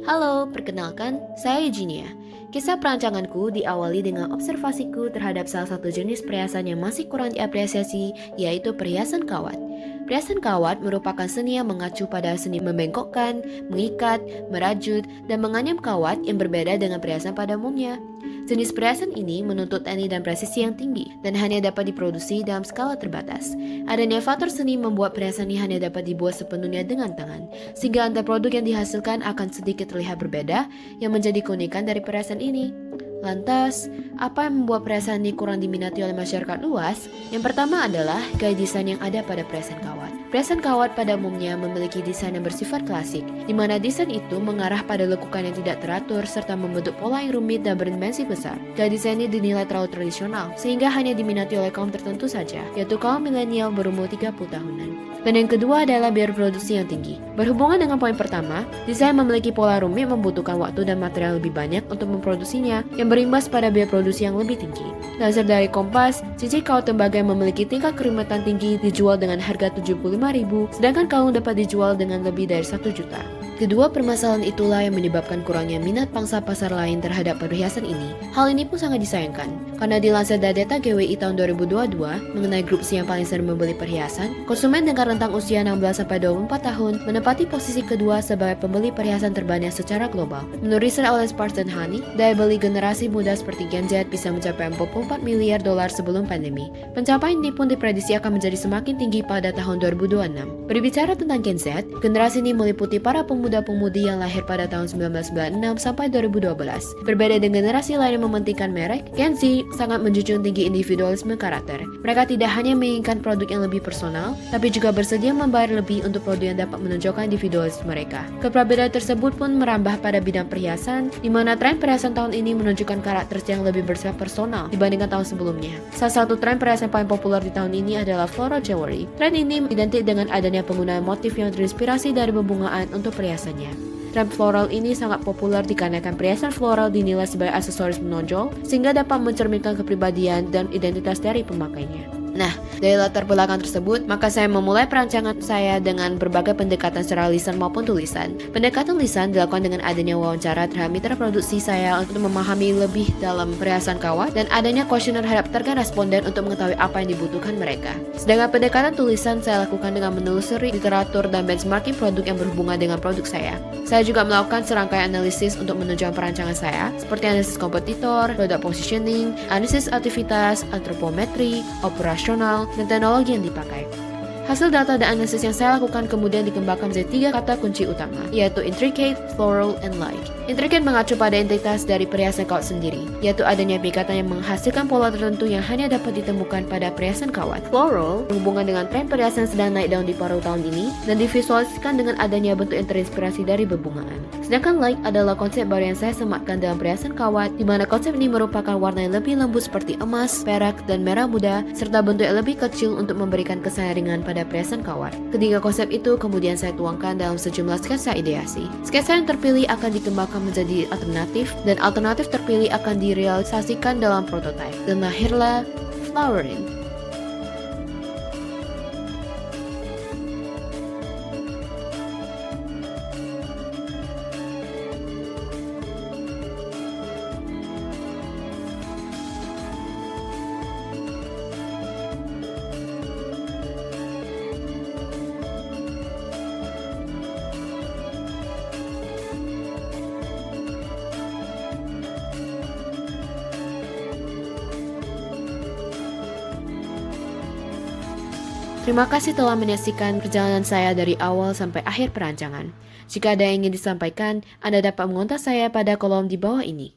Halo, perkenalkan, saya Eugenia. Kisah perancanganku diawali dengan observasiku terhadap salah satu jenis perhiasan yang masih kurang diapresiasi, yaitu perhiasan kawat. Perhiasan kawat merupakan seni yang mengacu pada seni membengkokkan, mengikat, merajut, dan menganyam kawat yang berbeda dengan perhiasan pada umumnya. Jenis perhiasan ini menuntut teknik dan presisi yang tinggi dan hanya dapat diproduksi dalam skala terbatas. Adanya faktor seni membuat perhiasan ini hanya dapat dibuat sepenuhnya dengan tangan, sehingga antara produk yang dihasilkan akan sedikit terlihat berbeda yang menjadi keunikan dari perhiasan ini. Lantas, apa yang membuat perhiasan ini kurang diminati oleh masyarakat luas? Yang pertama adalah gaya desain yang ada pada perhiasan kawat. Perhiasan kawat pada umumnya memiliki desain yang bersifat klasik, di mana desain itu mengarah pada lekukan yang tidak teratur serta membentuk pola yang rumit dan berdimensi besar. Gaya desain ini dinilai terlalu tradisional, sehingga hanya diminati oleh kaum tertentu saja, yaitu kaum milenial berumur 30 tahunan. Dan yang kedua adalah biaya produksi yang tinggi. Berhubungan dengan poin pertama, desain memiliki pola rumit membutuhkan waktu dan material lebih banyak untuk memproduksinya, yang berimbas pada biaya produksi yang lebih tinggi. Lansir dari Kompas, cincin kawat tembaga yang memiliki tingkat kerumitan tinggi dijual dengan harga 75.000, sedangkan kalung dapat dijual dengan lebih dari 1 juta. Kedua permasalahan itulah yang menyebabkan kurangnya minat pangsa pasar lain terhadap perhiasan ini. Hal ini pun sangat disayangkan, karena dilansir dari data GWI tahun 2022 mengenai grup usia yang paling sering membeli perhiasan, konsumen dengan rentang usia 16-24 tahun menempati posisi kedua sebagai pembeli perhiasan terbanyak secara global. Menurut riset oleh Sparks dan Honey, daya beli generasi muda seperti Gen Z bisa mencapai 44 miliar dolar sebelum pandemi. Pencapaian ini pun diprediksi akan menjadi semakin tinggi pada tahun 2026. Berbicara tentang Gen Z, generasi ini meliputi para pemuda-pemudi yang lahir pada tahun 1996 sampai 2012. Berbeda dengan generasi lain yang mementingkan merek, Gen Z sangat menjunjung tinggi individualisme karakter. Mereka tidak hanya menginginkan produk yang lebih personal, tapi juga bersedia membayar lebih untuk produk yang dapat menonjolkan individualisme mereka. Keperbedaan tersebut pun merambah pada bidang perhiasan, di mana tren perhiasan tahun ini menunjukkan karakter yang lebih bersifat personal dibandingkan tahun sebelumnya. Salah satu tren perhiasan paling populer di tahun ini adalah floral jewelry. Tren ini identik dengan adanya penggunaan motif yang terinspirasi dari bebungaan untuk perhiasannya. Tren floral ini sangat populer dikarenakan perhiasan floral dinilai sebagai aksesoris menonjol sehingga dapat mencerminkan kepribadian dan identitas dari pemakainya. Nah, dari latar belakang tersebut, maka saya memulai perancangan saya dengan berbagai pendekatan secara lisan maupun tulisan. Pendekatan lisan dilakukan dengan adanya wawancara terhadap mitra produksi saya untuk memahami lebih dalam perhiasan kawat dan adanya kuesioner terhadap target responden untuk mengetahui apa yang dibutuhkan mereka. Sedangkan pendekatan tulisan saya lakukan dengan menelusuri literatur dan benchmarking produk yang berhubungan dengan produk saya. Saya juga melakukan serangkaian analisis untuk menunjukkan perancangan saya, seperti analisis kompetitor, product positioning, analisis aktivitas, antropometri, operasi dan teknologi yang dipakai. Hasil data dan analisis yang saya lakukan kemudian dikembangkan menjadi 3 kata kunci utama, yaitu intricate, floral, and like. Intricate mengacu pada entitas dari perhiasan kawat sendiri, yaitu adanya ikatan yang menghasilkan pola tertentu yang hanya dapat ditemukan pada perhiasan kawat. Floral berhubungan dengan tren perhiasan sedang naik daun di paruh tahun ini dan divisualisasikan dengan adanya bentuk yang terinspirasi dari bebungaan. Sedangkan like adalah konsep baru yang saya sematkan dalam perhiasan kawat, di mana konsep ini merupakan warna yang lebih lembut seperti emas, perak, dan merah muda, serta bentuk yang lebih kecil untuk memberikan kesan ringan pada perhiasan kawat. Ketiga konsep itu kemudian saya tuangkan dalam sejumlah sketsa ideasi. Sketsa yang terpilih akan dikembangkan menjadi alternatif, dan alternatif terpilih akan direalisasikan dalam prototipe. Dan lahirlah Flowering. Terima kasih telah menyaksikan perjalanan saya dari awal sampai akhir perancangan. Jika ada yang ingin disampaikan, Anda dapat mengontak saya pada kolom di bawah ini.